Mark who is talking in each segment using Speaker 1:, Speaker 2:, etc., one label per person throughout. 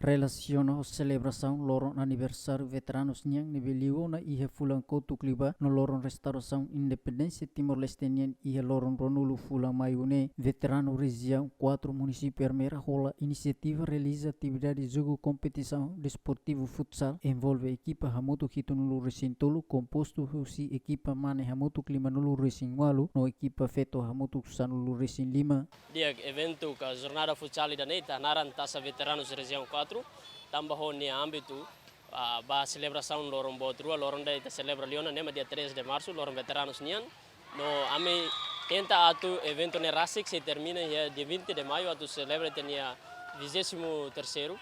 Speaker 1: relaciona a celebração loron aniversário veteranos Niang Nibeliu na Iha Fulang Koutu Kliba no loron restauração independência Timor-Leste Niang Iha loron Ronulu Fulang Mayune veterano região 4 município Armeira rola iniciativa realiza atividade jogo competição desportivo futsal envolve equipa Hamutu Hitunulu Recintolo composto husi equipa Mane Hamutu Klimanulu Recin Walu no equipa Feto Hamutu Sanulu Recin Lima.
Speaker 2: Dia evento ka jornada futsal da Neita naran taça veteranos região 4 tambah ni âmbito ba celebração loron botrua loron da ita celebra Leona nema dia 3 de março loron veteranos nian no ame tenta atu evento ne rasik se termina dia 20 de maio atu celebra tenia 23º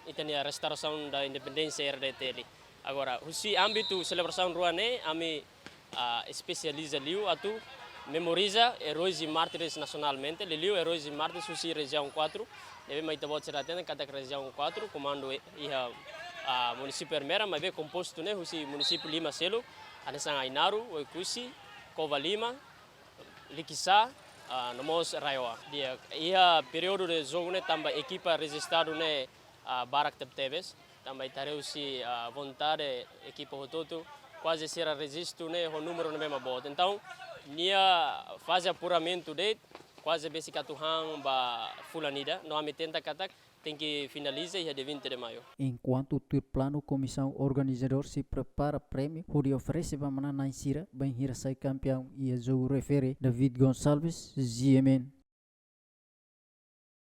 Speaker 2: itania restauração da independência RDT. Agora husi âmbito celebração ruane ame especializa liu atu memoriza heróis e mártires nacionalmente. Liliu heróis e mártires husi região 4. Deve mais tabot seratena kata região 4 comando iha município Armeira mas be composto né husi município Lima Selo, Anesang Ainaru, Oikusi, Cova Lima, Likisa, Nomos Raioa. Dia iha período de jogo né tamba equipa registrado né Barak Tebtebes, tamba itareu si vontade equipa Hototo quase será registro né o número no mesmo bot. Então nia faz apuramento de quase basic atuhang ba fulanida no ame tenta katak tem que finalizar dia 20 de maio.
Speaker 1: Enquanto o plano comissão organizador se prepara prêmio Huri oferece para mana Naisira bem hira sai campeão e a jogo refere David Gonçalves GMN.